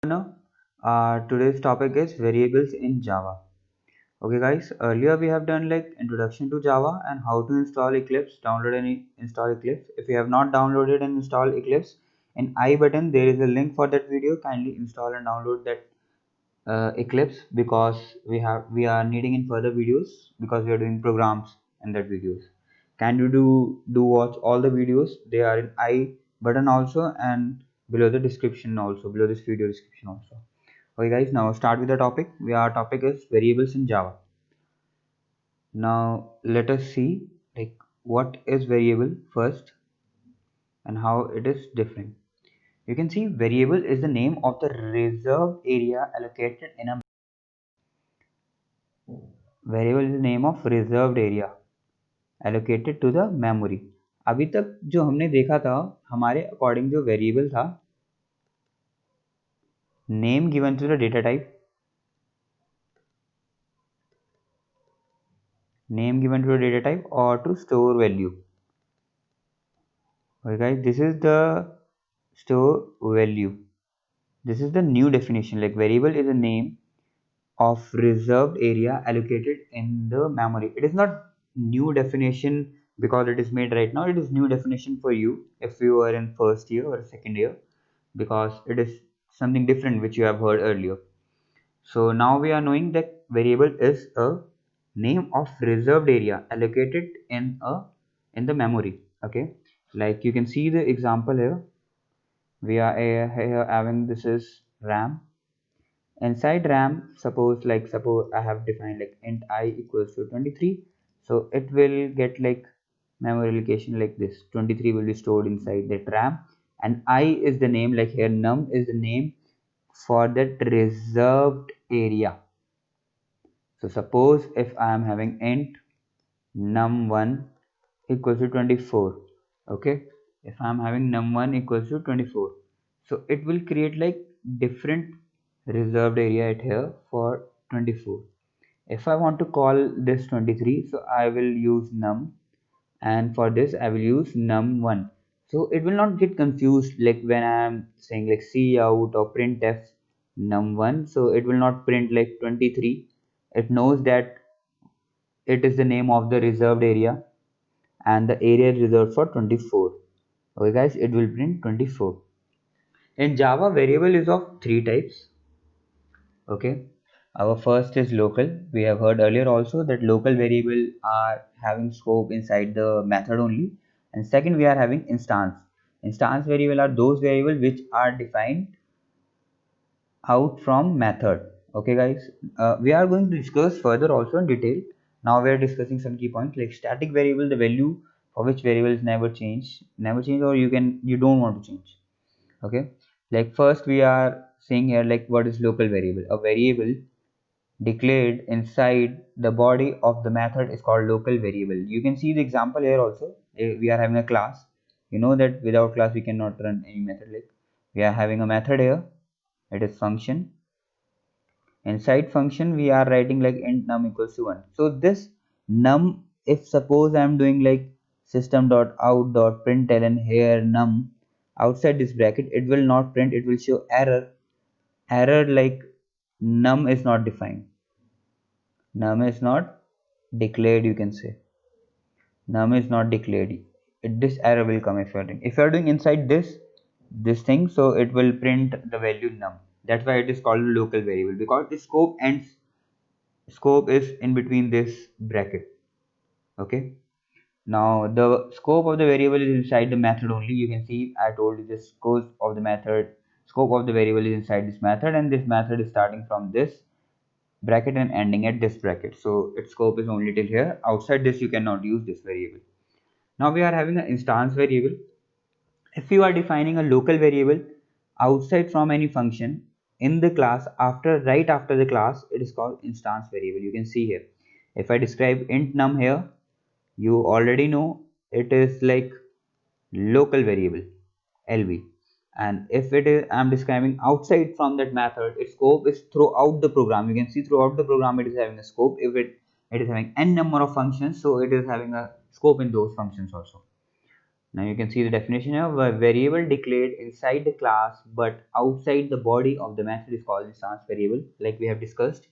Today's topic is variables in Java. Okay guys, earlier we have done like introduction to Java and how to install Eclipse, download and install Eclipse. If you have not downloaded and installed Eclipse, in I button there is a link for that video. Kindly install and download that Eclipse because we are needing in further videos because we are doing programs in that videos. Can you do watch all the videos? They are in I button also and below the description also, below this video description also. Okay guys, now start with the topic. Our topic is variables in Java. Now let us see like what is variable first and how it is different. You can see variable is the name of the reserved area allocated in a variable is the name of reserved area allocated to the memory. अभी तक जो हमने देखा था हमारे according जो variable था name given to the data type name given to a data type or to store value. Okay guys, this is the store value. This is the new definition. Like variable is a name of reserved area allocated in the memory. It is not new definition because it is made right now. It is new definition for you if you are in first year or second year because it is something different which you have heard earlier. So now we are knowing that variable is a name of reserved area allocated in the memory. Okay, like you can see the example here. We are here having this is RAM. Inside RAM, suppose I have defined like int I equals to 23. So it will get like memory allocation like this. 23 will be stored inside that RAM, and I is the name, like here num is the name for that reserved area. So suppose if I am having int num1 equals to 24, okay, if I am having num1 equals to 24, so it will create like different reserved area at here for 24. If I want to call this 23, so I will use num, and for this I will use num1. So it will not get confused like when I am saying like cout or printf num1, so it will not print like 23. It knows that it is the name of the reserved area and the area is reserved for 24. Okay guys, it will print 24. In Java, variable is of three types. Okay, our first is local. We have heard earlier also that local variable are having scope inside the method only. And second, we are having instance. Instance variable are those variables which are defined out from method. Okay guys, we are going to discuss further also in detail. Now we are discussing some key points like static variable, the value for which variables never change, or you don't want to change. Okay, like first we are saying here like what is local variable. A variable declared inside the body of the method is called local variable. You can see the example here also. We are having a class. You know that without class we cannot run any method. Like we are having a method here, it is function. Inside function we are writing like int num equals to 1. So this num, if suppose I am doing like system.out.println here num outside this bracket, it will not print, it will show error like num is not defined, num is not declared. You can say num is not declared. This error will come if you are doing inside this thing, so it will print the value num. That's why it is called local variable, because the scope is in between this bracket. Okay, now the scope of the variable is inside the method only. You can see I told you the scope of the variable is inside this method, and this method is starting from this bracket and ending at this bracket, so its scope is only till here. Outside this you cannot use this variable. Now we are having an instance variable. If you are defining a local variable outside from any function in the class, right after the class, it is called instance variable. You can see here, if I describe int num here, you already know it is like local variable lv. And if it is I'm describing outside from that method, its scope is throughout the program. You can see throughout the program it is having a scope. If it is having n number of functions, so it is having a scope in those functions also. Now you can see the definition of a variable declared inside the class but outside the body of the method is called instance variable, like we have discussed.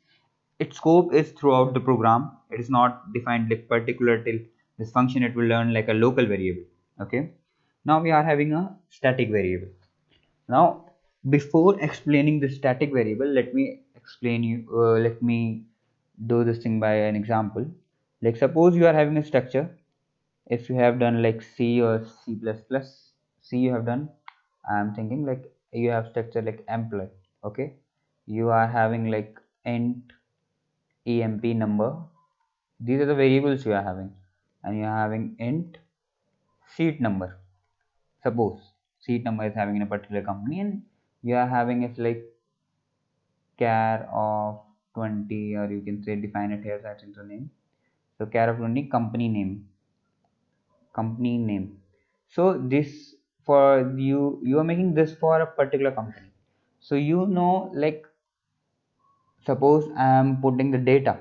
Its scope is throughout the program. It is not defined like particular till this function it will learn like a local variable. Okay. Now we are having a static variable. Now before explaining the static variable, let me explain you. Let me do this thing by an example. Like suppose you are having a structure. If you have done like C or C++, C you have done. I'm thinking like you have structure like employee. Okay. You are having like int emp number. These are the variables you are having, and you are having int seat number. Suppose seat number is having in a particular company, and you are having it like care of 20, or you can say define it here as into name. So care of 20 company name. So this for you are making this for a particular company. So you know, like suppose I am putting the data,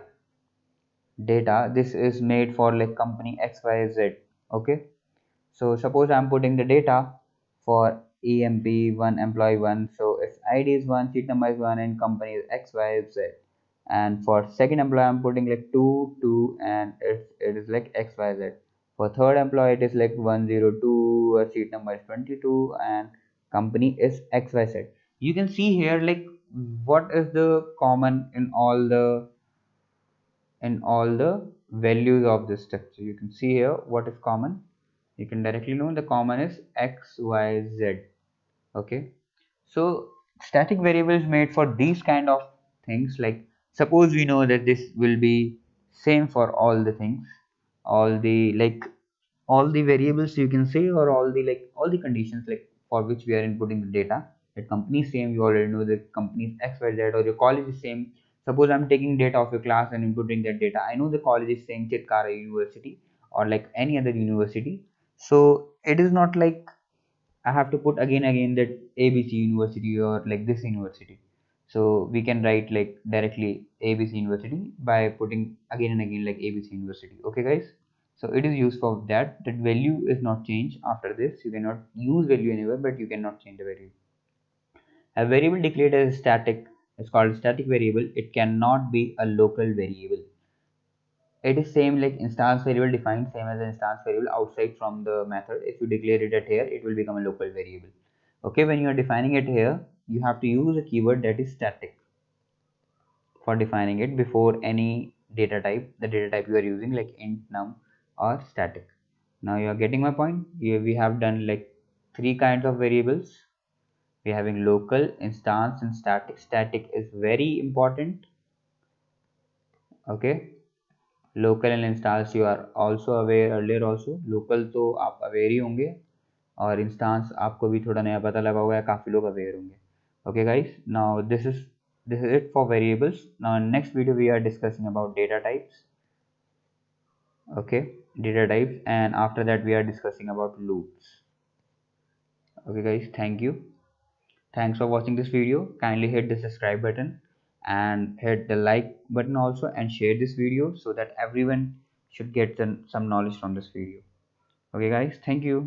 this is made for like company xyz. Okay. So suppose I'm putting the data for EMP1 employee 1. So if ID is 1, seat number is 1, and company is X, Y, Z. And for second employee, I'm putting like 2, 2, and it is like X, Y, Z. For third employee, it is like 102, seat number is 22, and company is X, Y, Z. You can see here like what is the common in all the values of this structure. You can see here what is common. You can directly know the common is x, y, z. Okay. So static variable is made for these kind of things. Like suppose we know that this will be same for all the things, all the like all the variables you can say, or all the conditions like for which we are inputting the data. That company is same, you already know the company is xyz, or your college is same. Suppose I'm taking data of your class and inputting that data, I know the college is same Chitkara University or like any other university. So it is not like I have to put again that ABC University or like this university. So we can write like directly ABC University by putting again and again like ABC University. Okay guys. So it is used for that value is not changed after this. You cannot use value anywhere, but you cannot change the value. A variable declared as static is called static variable. It cannot be a local variable. It is same like instance variable defined same as an instance variable outside from the method. If you declare it at here, it will become a local variable. Okay, when you are defining it here, you have to use a keyword that is static for defining it before any data type, the data type you are using like int, num, or static. Now you are getting my point. Here we have done like three kinds of variables. We are having local, instance, and static. Static is very important. Okay. Local and instance you are also aware earlier also. Local तो आप aware ही होंगे, और instance आपको भी थोड़ा नया पता लगा होगा या काफ़ी लोग अवेयर होंगे. Okay guys, now this is it for variables. Now in next video we are discussing about data types. Okay, data types, and after that we are discussing about loops. Okay guys, thank you. Thanks for watching this video. Kindly hit the subscribe button and hit the like button also, and share this video so that everyone should get some knowledge from this video. Okay guys, thank you.